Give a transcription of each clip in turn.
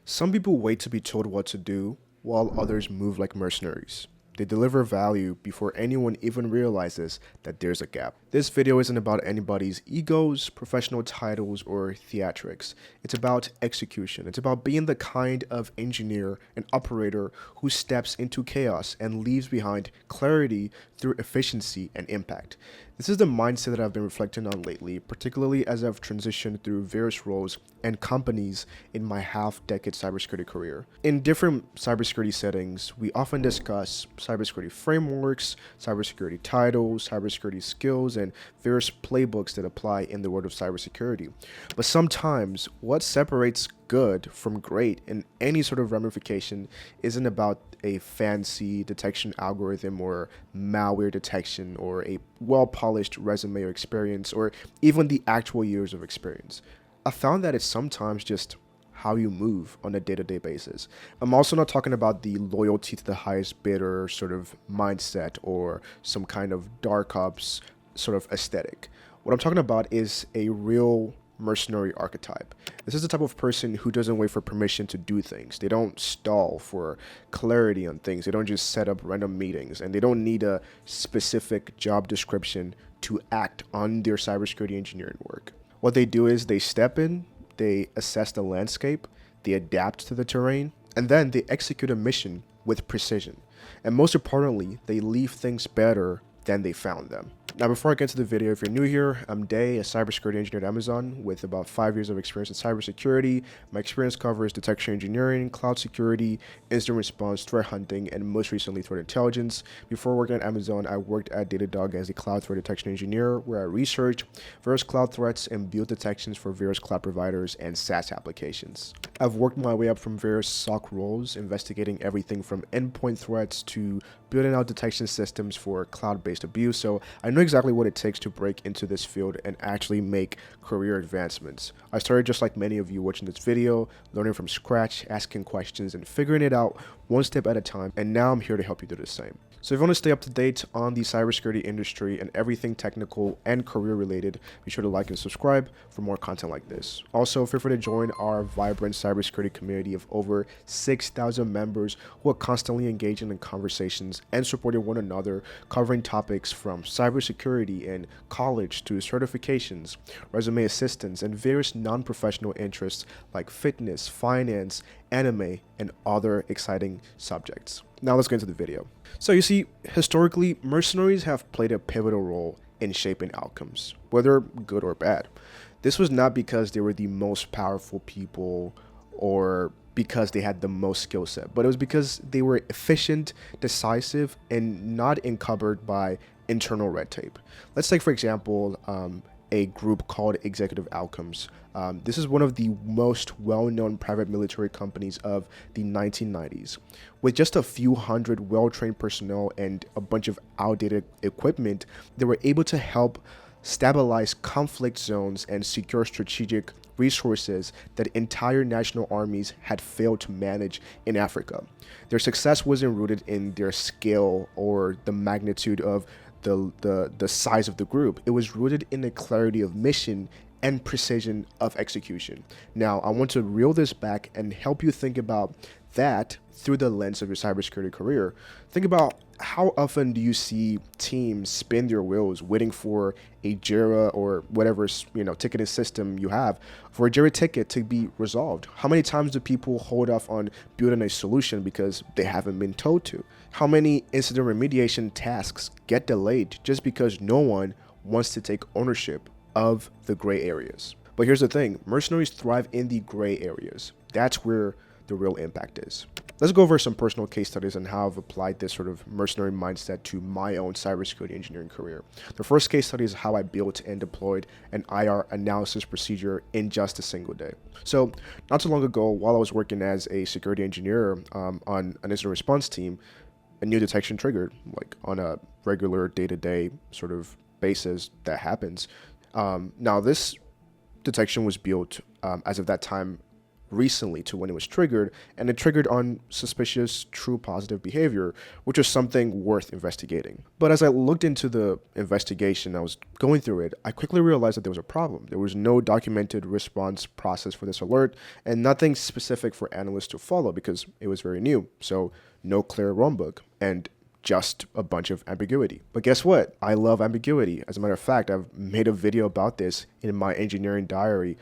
Some people wait to be told what to do, while others move like mercenaries. They deliver value before anyone even realizes that there's a gap. This video isn't about anybody's egos, professional titles, or theatrics. It's about execution. It's about being the kind of engineer and operator who steps into chaos and leaves behind clarity through efficiency and impact. This is the mindset that I've been reflecting on lately, particularly as I've transitioned through various roles and companies in my half-decade cybersecurity career. In different cybersecurity settings, we often discuss cybersecurity frameworks, cybersecurity titles, cybersecurity skills, and various playbooks that apply in the world of cybersecurity. But sometimes what separates good from great in any sort of ramification isn't about a fancy detection algorithm or malware detection or a well-polished resume or experience or even the actual years of experience. I found that it's sometimes just how you move on a day-to-day basis. I'm also not talking about the loyalty to the highest bidder sort of mindset or some kind of dark ops sort of aesthetic. What I'm talking about is a real mercenary archetype. This is the type of person who doesn't wait for permission to do things. They don't stall for clarity on things. They don't just set up random meetings, and they don't need a specific job description to act on their cybersecurity engineering work. What they do is they step in, they assess the landscape, they adapt to the terrain, and then they execute a mission with precision. And most importantly, they leave things better than they found them. Now, before I get to the video, if you're new here, I'm Day, a cybersecurity engineer at Amazon with about 5 years of experience in cybersecurity. My experience covers detection engineering, cloud security, incident response, threat hunting, and most recently threat intelligence. Before working at Amazon, I worked at Datadog as a cloud threat detection engineer, where I researched various cloud threats and built detections for various cloud providers and SaaS applications. I've worked my way up from various SOC roles, investigating everything from endpoint threats to building out detection systems for cloud-based abuse, so I know exactly what it takes to break into this field and actually make career advancements. I started just like many of you watching this video, learning from scratch, asking questions, and figuring it out one step at a time, and now I'm here to help you do the same. So if you want to stay up to date on the cybersecurity industry and everything technical and career related, be sure to like and subscribe for more content like this. Also, feel free to join our vibrant cybersecurity community of over 6,000 members who are constantly engaging in conversations and supporting one another, covering topics from cybersecurity and college to certifications, resume assistance, and various non-professional interests like fitness, finance, anime, and other exciting subjects. Now let's get into the video. So you see, historically, mercenaries have played a pivotal role in shaping outcomes, whether good or bad. This was not because they were the most powerful people or because they had the most skill set, but it was because they were efficient, decisive, and not encumbered by internal red tape. Let's take, for example, a group called Executive Outcomes. This is one of the most well-known private military companies of the 1990s. With just a few hundred well-trained personnel and a bunch of outdated equipment, they were able to help stabilize conflict zones and secure strategic resources that entire national armies had failed to manage in Africa. Their success wasn't rooted in their scale or the magnitude of the size of the group. It was rooted in the clarity of mission and precision of execution. Now, I want to reel this back and help you think about that through the lens of your cybersecurity career. Think about how often do you see teams spin their wheels waiting for a Jira or whatever ticketing system you have for a Jira ticket to be resolved? How many times do people hold off on building a solution because they haven't been told to? How many incident remediation tasks get delayed just because no one wants to take ownership of the gray areas? But here's the thing, mercenaries thrive in the gray areas. That's where the real impact is. Let's go over some personal case studies on how I've applied this sort of mercenary mindset to my own cybersecurity engineering career. The first case study is how I built and deployed an IR analysis procedure in just a single day. So not too long ago, while I was working as a security engineer on an incident response team, a new detection triggered, like on a regular day-to-day sort of basis that happens. Now this detection was built as of that time recently to when it was triggered, and it triggered on suspicious true positive behavior, which was something worth investigating. But as I looked into the investigation, I was going through it, I quickly realized that there was a problem. There was no documented response process for this alert, and nothing specific for analysts to follow because it was very new. So no clear runbook, and just a bunch of ambiguity. But guess what? I love ambiguity. As a matter of fact, I've made a video about this in my engineering diary.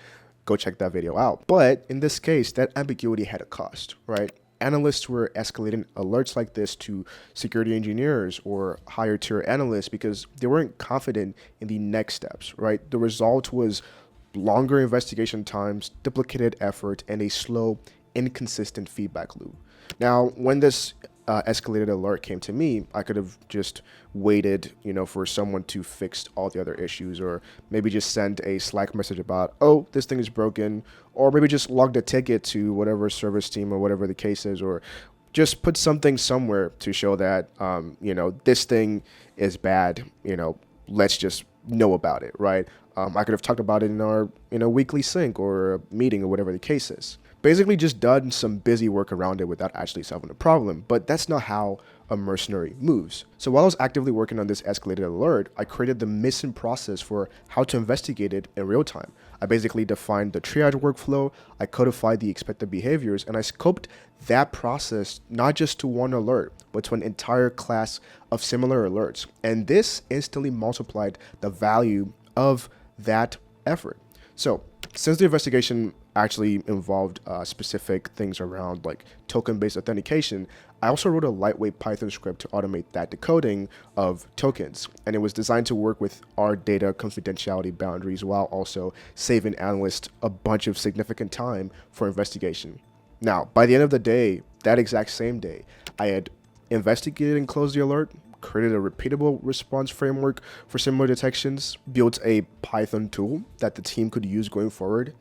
Go check that video out. But in this case, that ambiguity had a cost, right? Analysts were escalating alerts like this to security engineers or higher tier analysts because they weren't confident in the next steps, right? The result was longer investigation times, duplicated effort, and a slow, inconsistent feedback loop. Now, when this escalated alert came to me, I could have just waited, for someone to fix all the other issues, or maybe just send a Slack message about, oh, this thing is broken, or maybe just log the ticket to whatever service team or whatever the case is, or just put something somewhere to show that, this thing is bad, let's just know about it, right? I could have talked about it in a weekly sync or a meeting or whatever the case is. Basically just done some busy work around it without actually solving the problem, but that's not how a mercenary moves. So while I was actively working on this escalated alert, I created the missing process for how to investigate it in real time. I basically defined the triage workflow, I codified the expected behaviors, and I scoped that process not just to one alert, but to an entire class of similar alerts. And this instantly multiplied the value of that effort. So since the investigation actually involved specific things around like token-based authentication, I also wrote a lightweight Python script to automate that decoding of tokens. And it was designed to work with our data confidentiality boundaries while also saving analysts a bunch of significant time for investigation. Now, by the end of the day, that exact same day, I had investigated and closed the alert, created a repeatable response framework for similar detections, built a Python tool that the team could use going forward,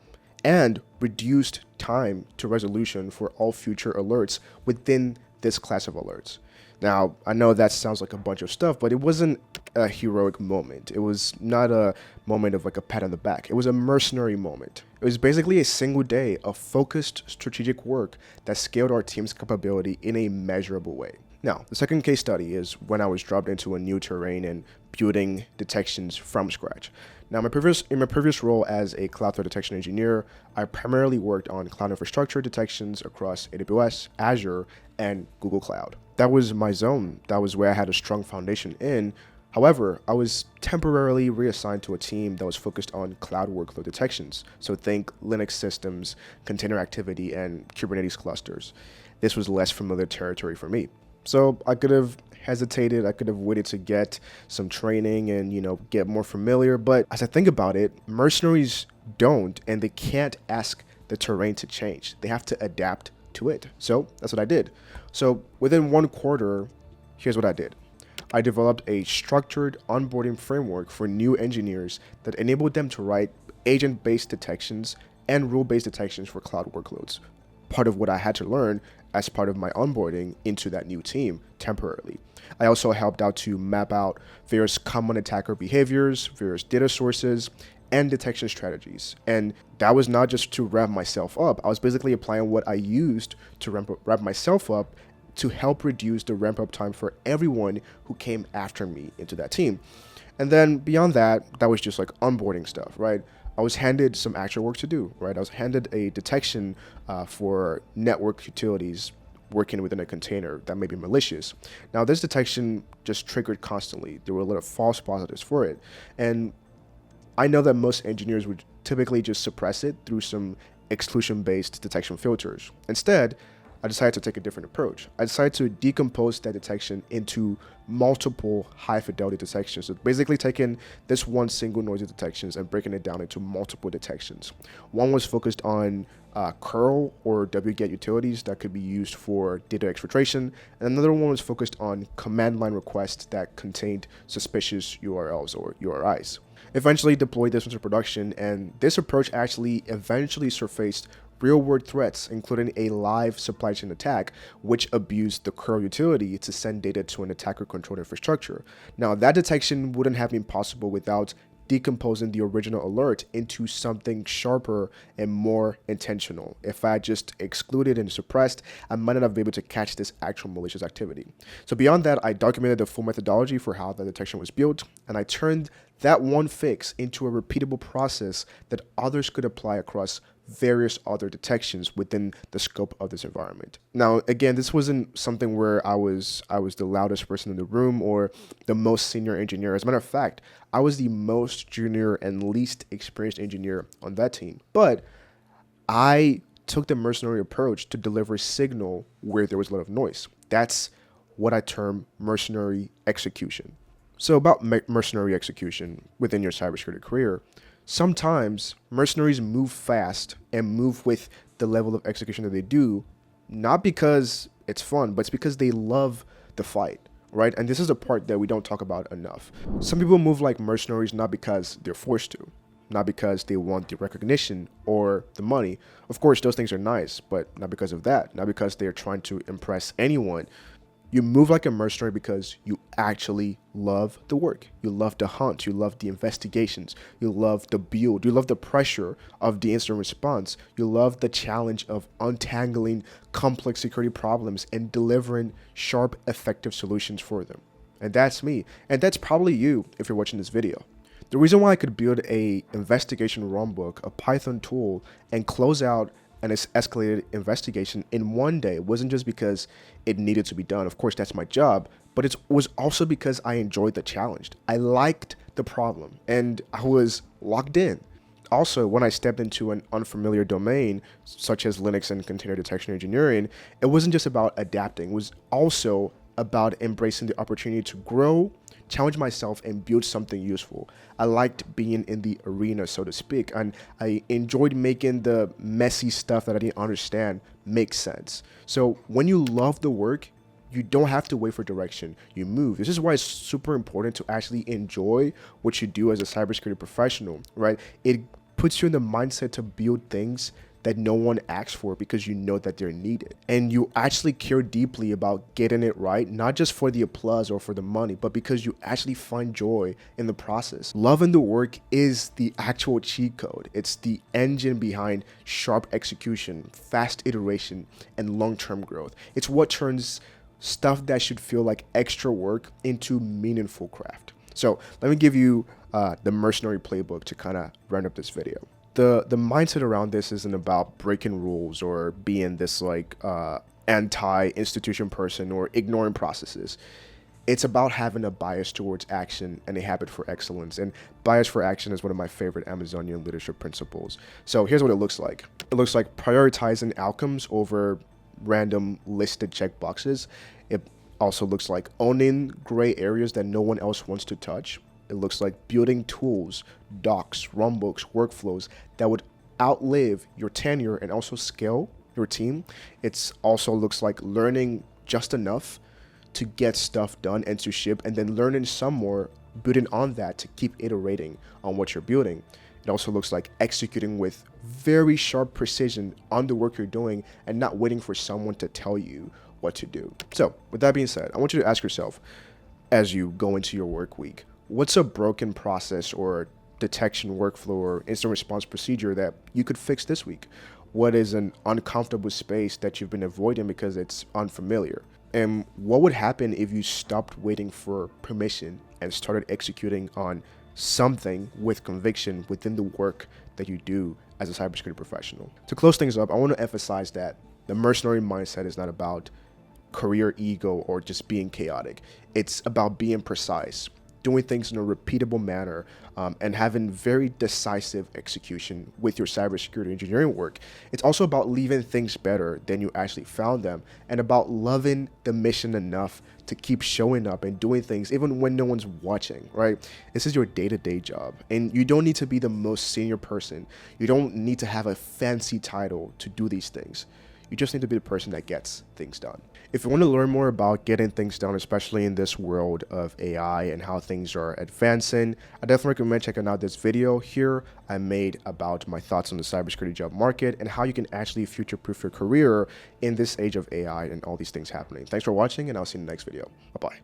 and reduced time to resolution for all future alerts within this class of alerts. Now, I know that sounds like a bunch of stuff, but it wasn't a heroic moment. It was not a moment of like a pat on the back. It was a mercenary moment. It was basically a single day of focused strategic work that scaled our team's capability in a measurable way. Now, the second case study is when I was dropped into a new terrain and building detections from scratch. Now, in my previous role as a cloud threat detection engineer, I primarily worked on cloud infrastructure detections across AWS, Azure, and Google Cloud. That was my zone. That was where I had a strong foundation in. However, I was temporarily reassigned to a team that was focused on cloud workload detections. So think Linux systems, container activity, and Kubernetes clusters. This was less familiar territory for me. So I could have hesitated, I could have waited to get some training and, get more familiar. But as I think about it, mercenaries don't, and they can't ask the terrain to change. They have to adapt to it. So that's what I did. So within 1 quarter, here's what I did. I developed a structured onboarding framework for new engineers that enabled them to write agent-based detections and rule-based detections for cloud workloads. Part of what I had to learn as part of my onboarding into that new team temporarily. I also helped out to map out various common attacker behaviors, various data sources, and detection strategies. And that was not just to ramp myself up. I was basically applying what I used to ramp myself up to help reduce the ramp up time for everyone who came after me into that team. And then beyond that, that was just like onboarding stuff, right? I was handed some actual work to do, right? I was handed a detection for network utilities working within a container that may be malicious. Now, this detection just triggered constantly. There were a lot of false positives for it. And I know that most engineers would typically just suppress it through some exclusion-based detection filters. Instead, I decided to take a different approach. I decided to decompose that detection into multiple high-fidelity detections. So basically taking this one single noisy detections and breaking it down into multiple detections. One was focused on curl or wget utilities that could be used for data exfiltration, and another one was focused on command line requests that contained suspicious URLs or URIs. Eventually deployed this into production, and this approach actually eventually surfaced real-world threats, including a live supply chain attack, which abused the curl utility to send data to an attacker-controlled infrastructure. Now, that detection wouldn't have been possible without decomposing the original alert into something sharper and more intentional. If I just excluded and suppressed, I might not have been able to catch this actual malicious activity. So beyond that, I documented the full methodology for how the detection was built, and I turned that one fix into a repeatable process that others could apply across various other detections within the scope of this environment. Now, again, this wasn't something where I was the loudest person in the room or the most senior engineer. As a matter of fact, I was the most junior and least experienced engineer on that team. But I took the mercenary approach to deliver signal where there was a lot of noise. That's what I term mercenary execution. So about mercenary execution within your cybersecurity career, sometimes mercenaries move fast and move with the level of execution that they do, not because it's fun, but it's because they love the fight, right? And this is the part that we don't talk about enough. Some people move like mercenaries not because they're forced to, not because they want the recognition or the money. Of course, those things are nice, but not because of that, not because they're trying to impress anyone. You move like a mercenary because you actually love the work. You love the hunt. You love the investigations. You love the build. You love the pressure of the incident response. You love the challenge of untangling complex security problems and delivering sharp, effective solutions for them. And that's me. And that's probably you if you're watching this video. The reason why I could build a investigation runbook, a Python tool, and close out an escalated investigation in one day wasn't just because it needed to be done. Of course, that's my job, but it was also because I enjoyed the challenge. I liked the problem and I was locked in. Also, when I stepped into an unfamiliar domain, such as Linux and container detection engineering, it wasn't just about adapting. It was also about embracing the opportunity to grow, challenge myself, and build something useful. I liked being in the arena, so to speak, and I enjoyed making the messy stuff that I didn't understand make sense. So when you love the work, you don't have to wait for direction. You move. This is why it's super important to actually enjoy what you do as a cybersecurity professional, right? It puts you in the mindset to build things that no one asks for because you know that they're needed. And you actually care deeply about getting it right, not just for the applause or for the money, but because you actually find joy in the process. Loving the work is the actual cheat code. It's the engine behind sharp execution, fast iteration, and long-term growth. It's what turns stuff that should feel like extra work into meaningful craft. So let me give you the Mercenary Playbook to kind of round up this video. The mindset around this isn't about breaking rules or being this like anti-institution person or ignoring processes. It's about having a bias towards action and a habit for excellence. And bias for action is one of my favorite Amazonian leadership principles. So here's what it looks like. It looks like prioritizing outcomes over random listed checkboxes. It also looks like owning gray areas that no one else wants to touch. It looks like building tools, docs, runbooks, workflows that would outlive your tenure and also scale your team. It also looks like learning just enough to get stuff done and to ship, and then learning some more, building on that to keep iterating on what you're building. It also looks like executing with very sharp precision on the work you're doing and not waiting for someone to tell you what to do. So with that being said, I want you to ask yourself as you go into your work week, what's a broken process or detection workflow or instant response procedure that you could fix this week? What is an uncomfortable space that you've been avoiding because it's unfamiliar? And what would happen if you stopped waiting for permission and started executing on something with conviction within the work that you do as a cybersecurity professional? To close things up, I want to emphasize that the mercenary mindset is not about career ego or just being chaotic. It's about being precise, doing things in a repeatable manner, and having very decisive execution with your cybersecurity engineering work. It's also about leaving things better than you actually found them, and about loving the mission enough to keep showing up and doing things even when no one's watching, right? This is your day-to-day job, and you don't need to be the most senior person. You don't need to have a fancy title to do these things. You just need to be the person that gets things done. If you want to learn more about getting things done, especially in this world of AI and how things are advancing, I definitely recommend checking out this video here I made about my thoughts on the cybersecurity job market and how you can actually future-proof your career in this age of AI and all these things happening. Thanks for watching, and I'll see you in the next video. Bye-bye.